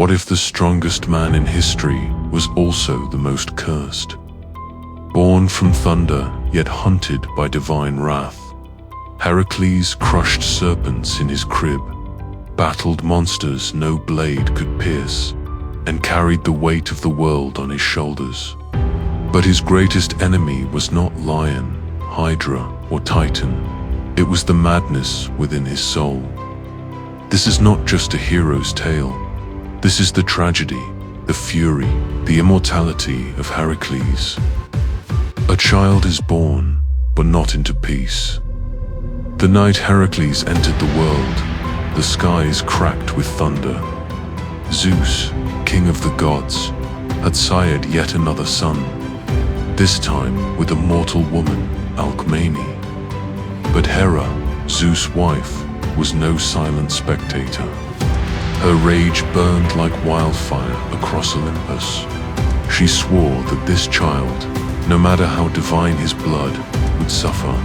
What if the strongest man in history was also the most cursed? Born from thunder, yet hunted by divine wrath, Heracles crushed serpents in his crib, battled monsters no blade could pierce, and carried the weight of the world on his shoulders. But his greatest enemy was not lion, Hydra, or Titan. It was the madness within his soul. This is not just a hero's tale. This is the tragedy, the fury, the immortality of Heracles. A child is born, but not into peace. The night Heracles entered the world, the skies cracked with thunder. Zeus, king of the gods, had sired yet another son, this time with a mortal woman, Alcmene. But Hera, Zeus' wife, was no silent spectator. Her rage burned like wildfire across Olympus. She swore that this child, no matter how divine his blood, would suffer.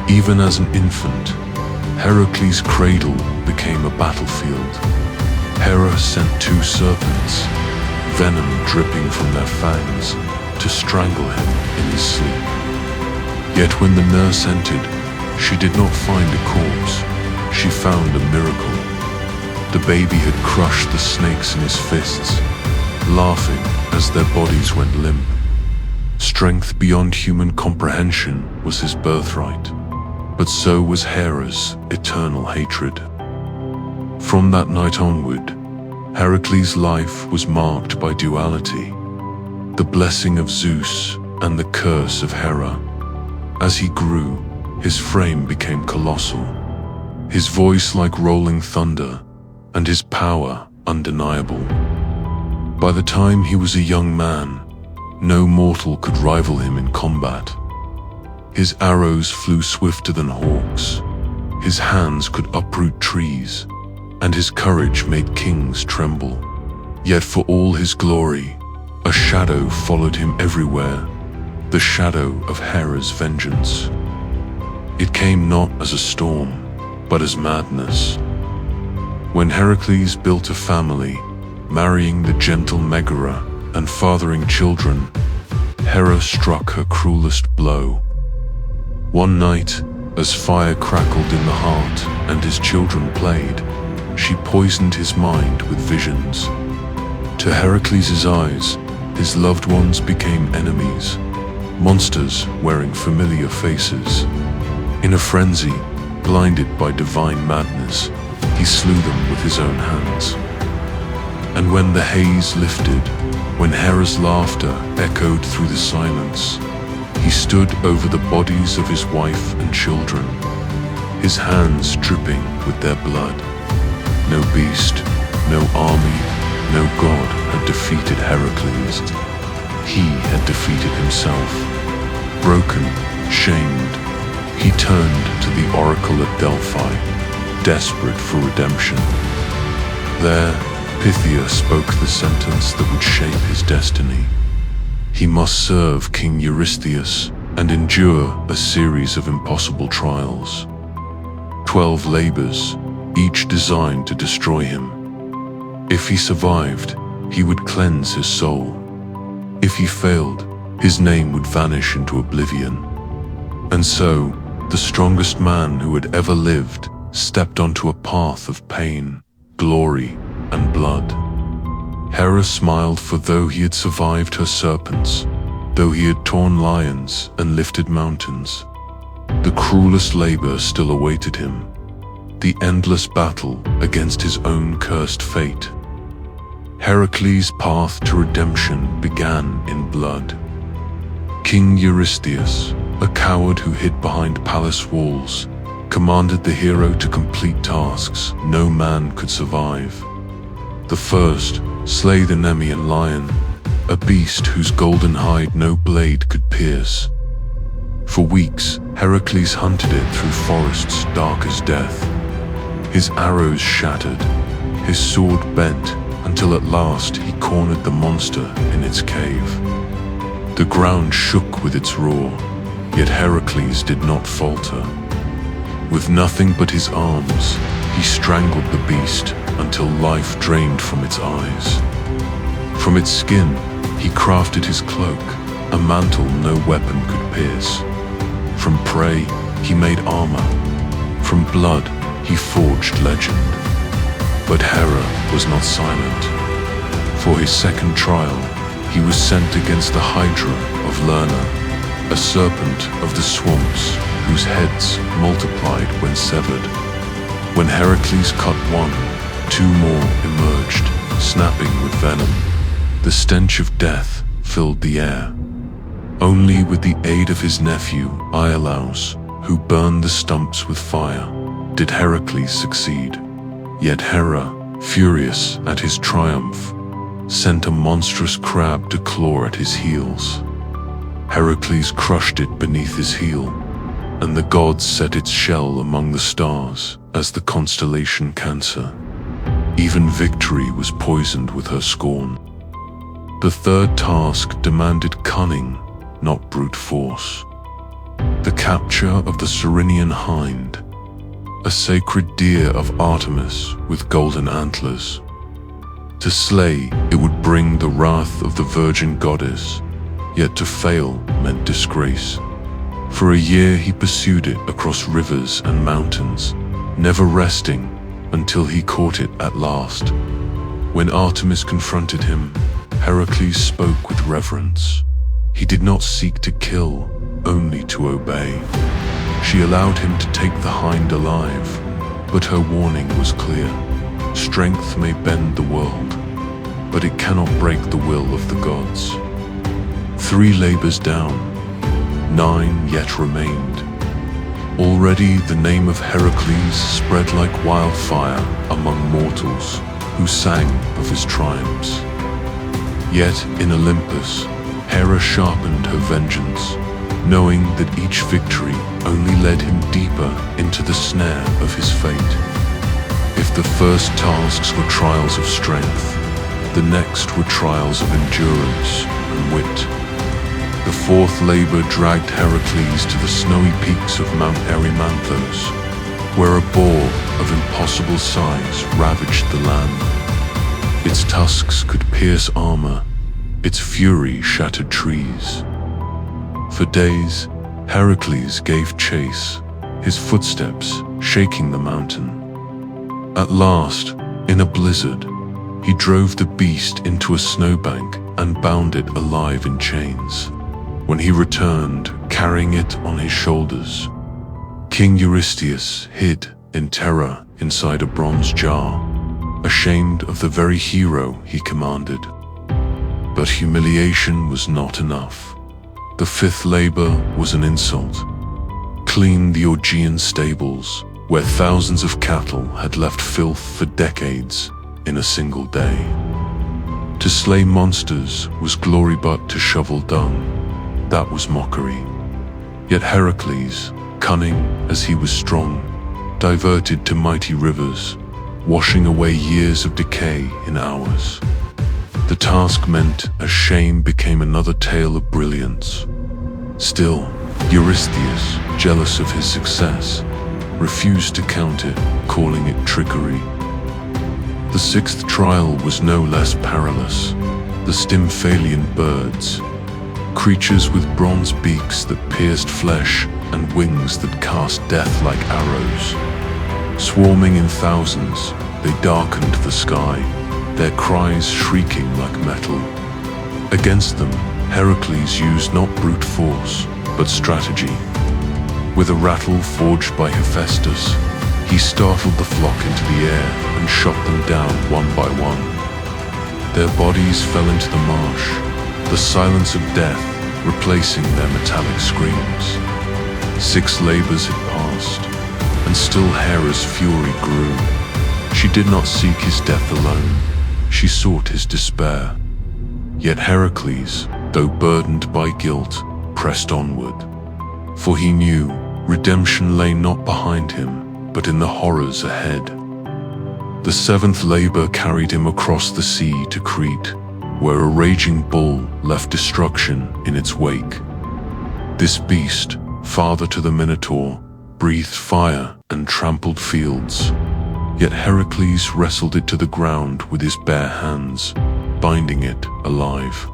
Even as an infant, Heracles' cradle became a battlefield. Hera sent 2 serpents, venom dripping from their fangs, to strangle him in his sleep. Yet when the nurse entered, she did not find a corpse. She found a miracle. The baby had crushed the snakes in his fists, laughing as their bodies went limp. Strength beyond human comprehension was his birthright, but so was Hera's eternal hatred. From that night onward, Heracles' life was marked by duality, the blessing of Zeus and the curse of Hera. As he grew, his frame became colossal, his voice like rolling thunder, and his power undeniable. By the time he was a young man, no mortal could rival him in combat. His arrows flew swifter than hawks, his hands could uproot trees, and his courage made kings tremble. Yet for all his glory, a shadow followed him everywhere, the shadow of Hera's vengeance. It came not as a storm, but as madness. When Heracles built a family, marrying the gentle Megara and fathering children, Hera struck her cruelest blow. One night, as fire crackled in the heart and his children played, she poisoned his mind with visions. To Heracles' eyes, his loved ones became enemies, monsters wearing familiar faces. In a frenzy, blinded by divine madness, he slew them with his own hands. And when the haze lifted, when Hera's laughter echoed through the silence, he stood over the bodies of his wife and children, his hands dripping with their blood. No beast, no army, no god had defeated Heracles. He had defeated himself. Broken, shamed, he turned to the oracle at Delphi, desperate for redemption. There, Pythia spoke the sentence that would shape his destiny. He must serve King Eurystheus and endure a series of impossible trials. 12 labors, each designed to destroy him. If he survived, he would cleanse his soul. If he failed, his name would vanish into oblivion. And so, the strongest man who had ever lived stepped onto a path of pain, glory, and blood. Hera smiled, for though he had survived her serpents, though he had torn lions and lifted mountains, the cruelest labor still awaited him, the endless battle against his own cursed fate. Heracles' path to redemption began in blood. King Eurystheus, a coward who hid behind palace walls, commanded the hero to complete tasks no man could survive. The first, slay the Nemean Lion, a beast whose golden hide no blade could pierce. For weeks, Heracles hunted it through forests dark as death. His arrows shattered, his sword bent, until at last he cornered the monster in its cave. The ground shook with its roar, yet Heracles did not falter. With nothing but his arms, he strangled the beast, until life drained from its eyes. From its skin, he crafted his cloak, a mantle no weapon could pierce. From prey, he made armor. From blood, he forged legend. But Hera was not silent. For his second trial, he was sent against the Hydra of Lerna, a serpent of the swamps whose heads multiplied when severed. When Heracles cut one, two more emerged, snapping with venom. The stench of death filled the air. Only with the aid of his nephew, Iolaus, who burned the stumps with fire, did Heracles succeed. Yet Hera, furious at his triumph, sent a monstrous crab to claw at his heels. Heracles crushed it beneath his heel, and the gods set its shell among the stars as the constellation Cancer. Even victory was poisoned with her scorn. The third task demanded cunning, not brute force. The capture of the Cyrenian hind, a sacred deer of Artemis with golden antlers. To slay, it would bring the wrath of the virgin goddess, yet to fail meant disgrace. For a year he pursued it across rivers and mountains, never resting until he caught it at last. When Artemis confronted him, Heracles spoke with reverence. He did not seek to kill, only to obey. She allowed him to take the hind alive, but her warning was clear. Strength may bend the world, but it cannot break the will of the gods. 3 labors down, 9 yet remained. Already the name of Heracles spread like wildfire among mortals who sang of his triumphs. Yet in Olympus, Hera sharpened her vengeance, knowing that each victory only led him deeper into the snare of his fate. If the first tasks were trials of strength, the next were trials of endurance and wit. The 4th labor dragged Heracles to the snowy peaks of Mount Erymanthos, where a boar of impossible size ravaged the land. Its tusks could pierce armor, its fury shattered trees. For days, Heracles gave chase, his footsteps shaking the mountain. At last, in a blizzard, he drove the beast into a snowbank and bound it alive in chains. When he returned, carrying it on his shoulders, King Eurystheus hid in terror inside a bronze jar, ashamed of the very hero he commanded. But humiliation was not enough. The 5th labor was an insult. Clean the Augean stables, where thousands of cattle had left filth for decades in a single day. To slay monsters was glory, but to shovel dung, that was mockery. Yet Heracles, cunning as he was strong, diverted to mighty rivers, washing away years of decay in hours. The task meant as shame became another tale of brilliance. Still, Eurystheus, jealous of his success, refused to count it, calling it trickery. The 6th trial was no less perilous. The Stymphalian Birds, creatures with bronze beaks that pierced flesh and wings that cast death like arrows. Swarming in thousands, they darkened the sky, their cries shrieking like metal. Against them, Heracles used not brute force, but strategy. With a rattle forged by Hephaestus, he startled the flock into the air and shot them down one by one. Their bodies fell into the marsh, the silence of death replacing their metallic screams. 6 labors had passed, and still Hera's fury grew. She did not seek his death alone, she sought his despair. Yet Heracles, though burdened by guilt, pressed onward. For he knew redemption lay not behind him, but in the horrors ahead. The 7th labor carried him across the sea to Crete, where a raging bull left destruction in its wake. This beast, father to the Minotaur, breathed fire and trampled fields. Yet Heracles wrestled it to the ground with his bare hands, binding it alive.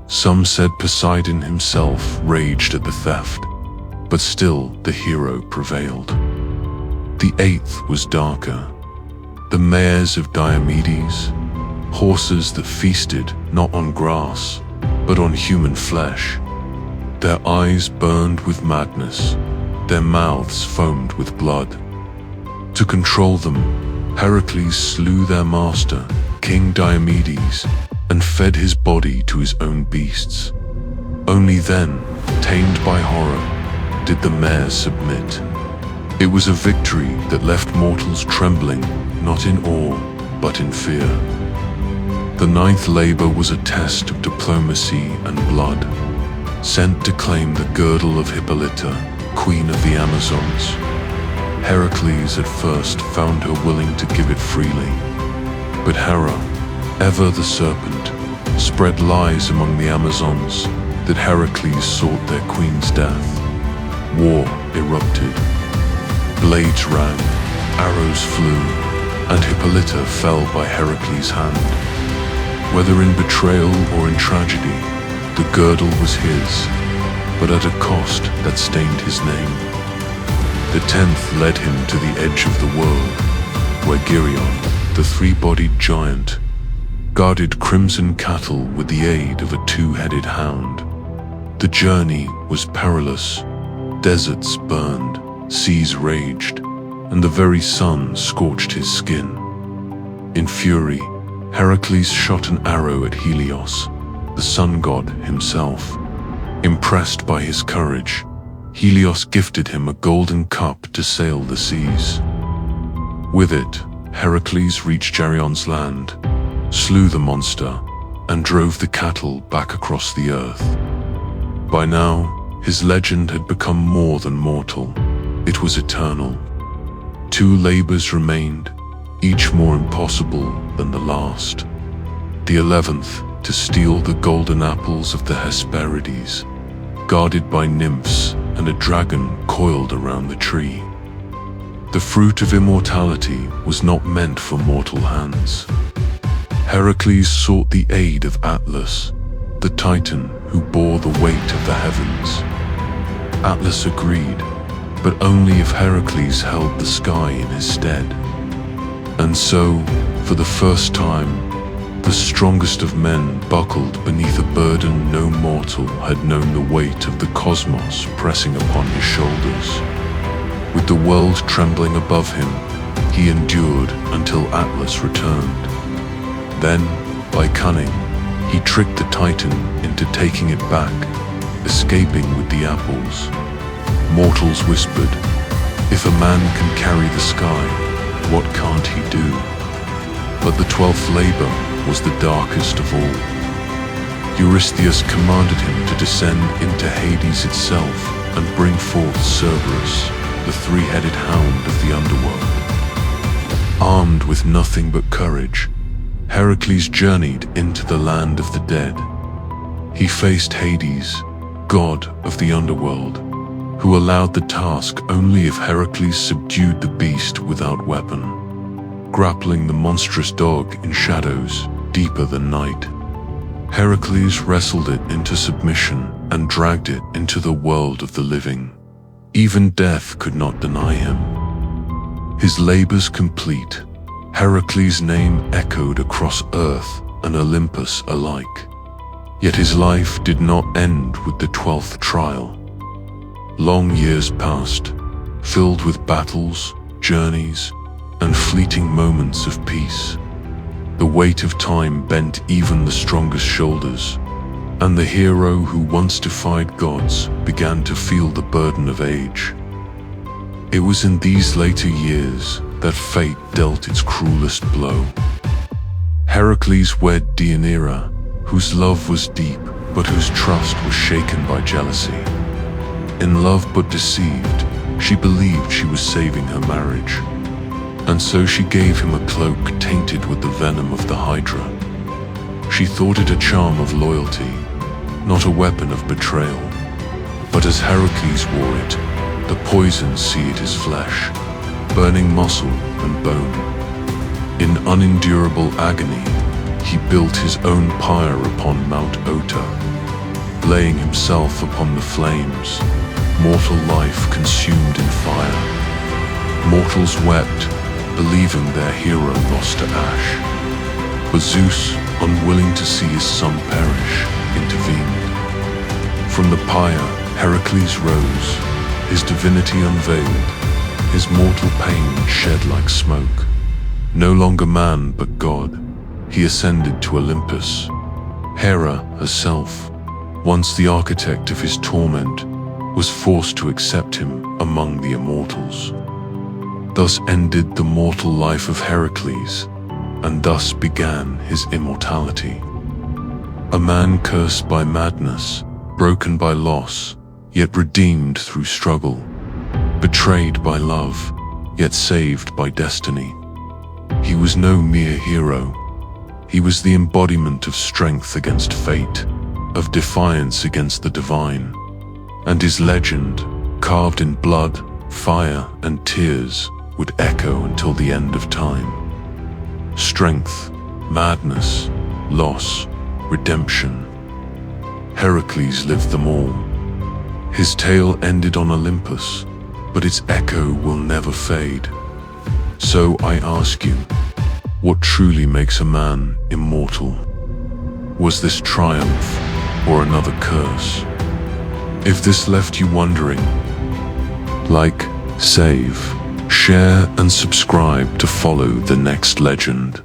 Some said Poseidon himself raged at the theft, but still the hero prevailed. The eighth was darker. The mares of Diomedes, horses that feasted not on grass, but on human flesh. Their eyes burned with madness, their mouths foamed with blood. To control them, Heracles slew their master, King Diomedes, and fed his body to his own beasts. Only then, tamed by horror, did the mares submit. It was a victory that left mortals trembling, not in awe, but in fear. The ninth labor was a test of diplomacy and blood, sent to claim the girdle of Hippolyta, queen of the Amazons. Heracles at first found her willing to give it freely, but Hera, ever the serpent, spread lies among the Amazons that Heracles sought their queen's death. War erupted. Blades rang, arrows flew, and Hippolyta fell by Heracles' hand. Whether in betrayal or in tragedy, the girdle was his, but at a cost that stained his name. The 10th led him to the edge of the world, where Geryon, the three-bodied giant, guarded crimson cattle with the aid of a two-headed hound. The journey was perilous. Deserts burned, seas raged, and the very sun scorched his skin. In fury, Heracles shot an arrow at Helios, the sun god himself. Impressed by his courage, Helios gifted him a golden cup to sail the seas. With it, Heracles reached Geryon's land, slew the monster, and drove the cattle back across the earth. By now, his legend had become more than mortal. It was eternal. 2 labors remained, each more impossible than the last. The 11th, to steal the golden apples of the Hesperides, guarded by nymphs and a dragon coiled around the tree. The fruit of immortality was not meant for mortal hands. Heracles sought the aid of Atlas, the Titan who bore the weight of the heavens. Atlas agreed, but only if Heracles held the sky in his stead. And so, for the first time, the strongest of men buckled beneath a burden no mortal had known the weight of the cosmos pressing upon his shoulders. With the world trembling above him, he endured until Atlas returned. Then, by cunning, he tricked the Titan into taking it back, escaping with the apples. Mortals whispered, "If a man can carry the sky, what can't he do?" But the 12th labor was the darkest of all. Eurystheus commanded him to descend into Hades itself and bring forth Cerberus, the three-headed hound of the underworld. Armed with nothing but courage, Heracles journeyed into the land of the dead. He faced Hades, god of the underworld, who allowed the task only if Heracles subdued the beast without weapon. Grappling the monstrous dog in shadows deeper than night, Heracles wrestled it into submission and dragged it into the world of the living. Even death could not deny him. His labors complete, Heracles' name echoed across Earth and Olympus alike. Yet his life did not end with the 12th trial. Long years passed, filled with battles, journeys, and fleeting moments of peace. The weight of time bent even the strongest shoulders, and the hero who once defied gods began to feel the burden of age. It was in these later years that fate dealt its cruelest blow. Heracles wed Deianira, whose love was deep, but whose trust was shaken by jealousy. In love but deceived, she believed she was saving her marriage, and so she gave him a cloak tainted with the venom of the Hydra. She thought it a charm of loyalty, not a weapon of betrayal. But as Heracles wore it, the poison seared his flesh. burning muscle and bone. In unendurable agony, he built his own pyre upon Mount Ota, laying himself upon the flames, mortal life consumed in fire. Mortals wept, believing their hero lost to ash. But Zeus, unwilling to see his son perish, intervened. From the pyre, Heracles rose, his divinity unveiled, his mortal pain shed like smoke. No longer man but god, he ascended to Olympus. Hera herself, once the architect of his torment, was forced to accept him among the immortals. Thus ended the mortal life of Heracles, and thus began his immortality. A man cursed by madness, broken by loss, yet redeemed through struggle, betrayed by love, yet saved by destiny. He was no mere hero. He was the embodiment of strength against fate, of defiance against the divine, and his legend, carved in blood, fire, and tears, would echo until the end of time. Strength, madness, loss, redemption. Heracles lived them all. His tale ended on Olympus, but its echo will never fade. So I ask you, what truly makes a man immortal? Was this triumph or another curse? If this left you wondering, like, save, share, and subscribe to follow the next legend.